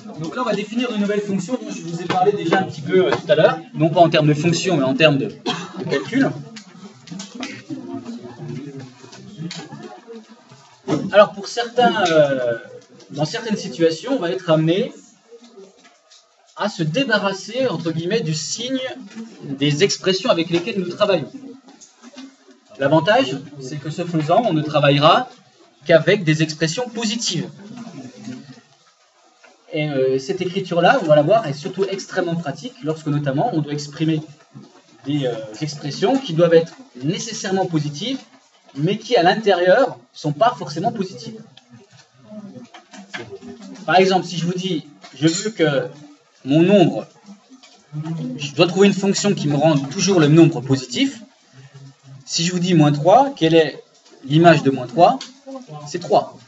Donc là, on va définir une nouvelle fonction dont je vous ai parlé déjà un petit peu tout à l'heure, non pas en termes de fonction, mais en termes de calcul. Alors pour certains, dans certaines situations, on va être amené à se débarrasser, entre guillemets, du signe des expressions avec lesquelles nous travaillons. L'avantage, c'est que ce faisant, on ne travaillera qu'avec des expressions positives. Et cette écriture-là, on va la voir, est surtout extrêmement pratique lorsque notamment on doit exprimer des expressions qui doivent être nécessairement positives, mais qui à l'intérieur ne sont pas forcément positives. Par exemple, si je vous dis, je veux que mon nombre, je dois trouver une fonction qui me rende toujours le nombre positif. Si je vous dis moins 3, quelle est l'image de moins 3? C'est 3.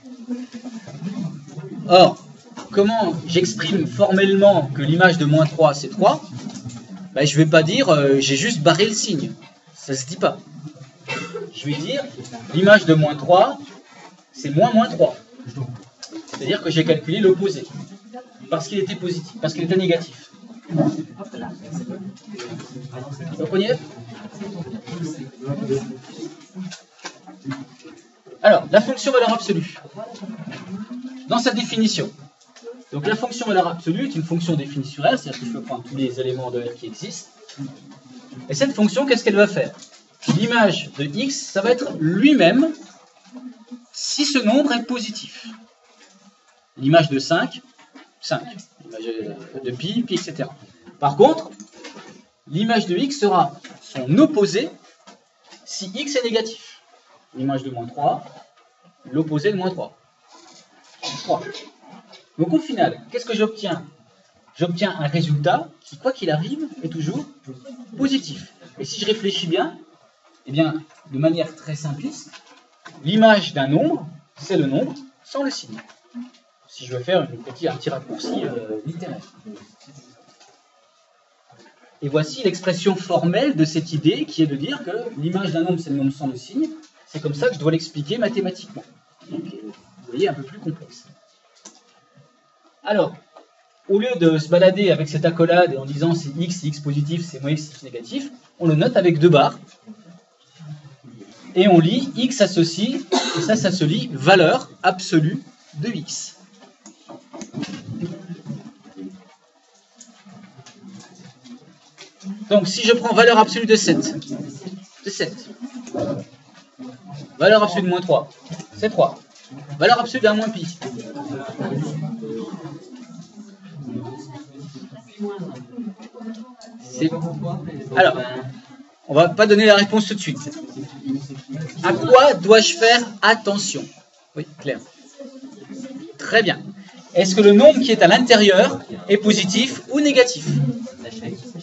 Or, comment j'exprime formellement que l'image de moins 3 c'est 3? Ben, je ne vais pas dire j'ai juste barré le signe. Ça ne se dit pas. Je vais dire l'image de moins 3 c'est moins 3. C'est-à-dire que j'ai calculé l'opposé. Parce qu'il était positif, parce qu'il était négatif. Vous comprenez? Alors, la fonction valeur absolue. Dans sa définition. Donc la fonction valeur absolue est une fonction définie sur R, c'est-à-dire que je peux prendre tous les éléments de R qui existent. Et cette fonction, qu'est-ce qu'elle va faire? L'image de x, ça va être lui-même si ce nombre est positif. L'image de 5, 5. L'image de pi, pi, etc. Par contre, l'image de x sera son opposé si x est négatif. L'image de moins 3, l'opposé de moins 3. 3. Donc au final, qu'est-ce que j'obtiens? J'obtiens un résultat qui, quoi qu'il arrive, est toujours positif. Et si je réfléchis bien, eh bien, de manière très simpliste, l'image d'un nombre, c'est le nombre sans le signe. Si je veux faire un petit raccourci littéraire. Et voici l'expression formelle de cette idée qui est de dire que l'image d'un nombre, c'est le nombre sans le signe. C'est comme ça que je dois l'expliquer mathématiquement. Donc, vous voyez, un peu plus complexe. Alors, au lieu de se balader avec cette accolade et en disant c'est x positif, c'est moins x négatif, on le note avec 2 barres. Et on lit x associe, et ça se lit valeur absolue de x. Donc si je prends valeur absolue de 7, valeur absolue de moins 3, c'est 3. Valeur absolue de 1 moins pi. Alors, on va pas donner la réponse tout de suite. À quoi dois-je faire attention? Oui, Claire. Très bien. Est-ce que le nombre qui est à l'intérieur est positif ou négatif?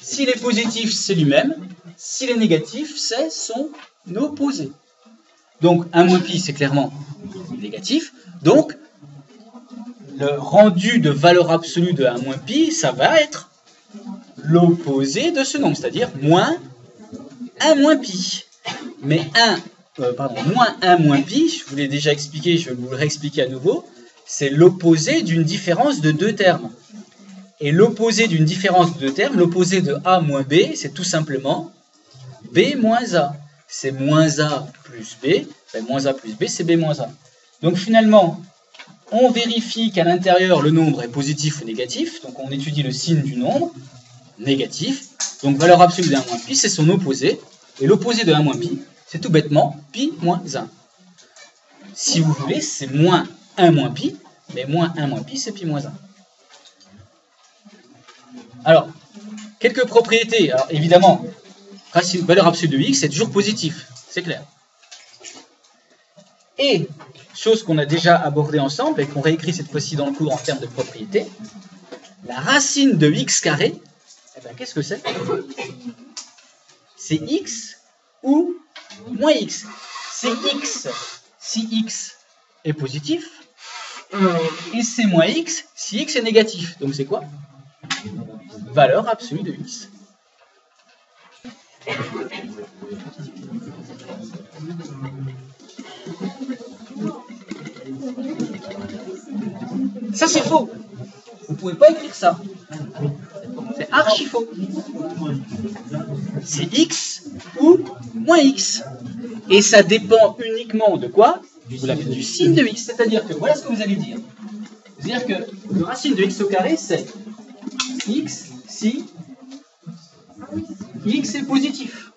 S'il est positif, c'est lui-même. S'il est négatif, c'est son opposé. Donc, 1 moins pi, c'est clairement négatif. Donc, le rendu de valeur absolue de 1 moins pi, ça va être l'opposé de ce nombre, c'est-à-dire moins 1 moins pi. Mais moins 1 moins pi, je vous l'ai déjà expliqué, je vais vous le réexpliquer à nouveau, c'est l'opposé d'une différence de 2 termes. Et l'opposé d'une différence de 2 termes, l'opposé de A moins B, c'est tout simplement B moins A. C'est moins A plus B, ben moins A plus B, c'est B moins A. Donc finalement, on vérifie qu'à l'intérieur, le nombre est positif ou négatif, donc on étudie le signe du nombre, négatif, donc valeur absolue de 1 moins pi, c'est son opposé, et l'opposé de 1 moins pi, c'est tout bêtement pi moins 1. Si vous voulez, c'est moins 1 moins pi, mais moins 1 moins pi, c'est pi moins 1. Alors, quelques propriétés. Alors, évidemment, valeur absolue de x, c'est toujours positif, c'est clair. Et, chose qu'on a déjà abordée ensemble, et qu'on réécrit cette fois-ci dans le cours en termes de propriétés, la racine de x carré, eh ben, qu'est-ce que c'est? C'est x ou moins x. C'est x si x est positif, et c'est moins x si x est négatif. Donc c'est quoi? Valeur absolue de x. Ça c'est faux. Vous ne pouvez pas écrire ça. C'est archi faux. C'est x ou moins x. Et ça dépend uniquement de quoi? Vous l'avez du signe de x. C'est-à-dire que, voilà ce que vous allez dire. Vous allez dire que le racine de x au carré, c'est x si x est positif.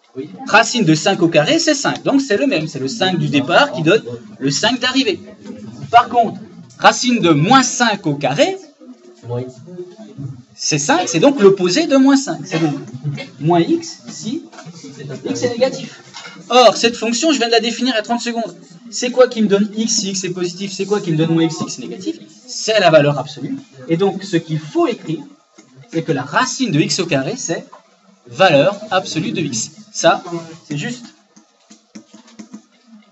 Racine de 5 au carré, c'est 5. Donc c'est le même. C'est le 5 du départ qui donne le 5 d'arrivée. Par contre, racine de moins 5 au carré, c'est 5. C'est donc l'opposé de moins 5. C'est donc moins x si x est négatif. Or, cette fonction, je viens de la définir à 30 secondes. C'est quoi qui me donne x si x est positif? C'est quoi qui me donne moins x si x est négatif? C'est la valeur absolue. Et donc, ce qu'il faut écrire, c'est que la racine de x au carré, c'est valeur absolue de x. Ça, c'est juste.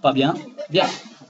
Pas bien. Bien.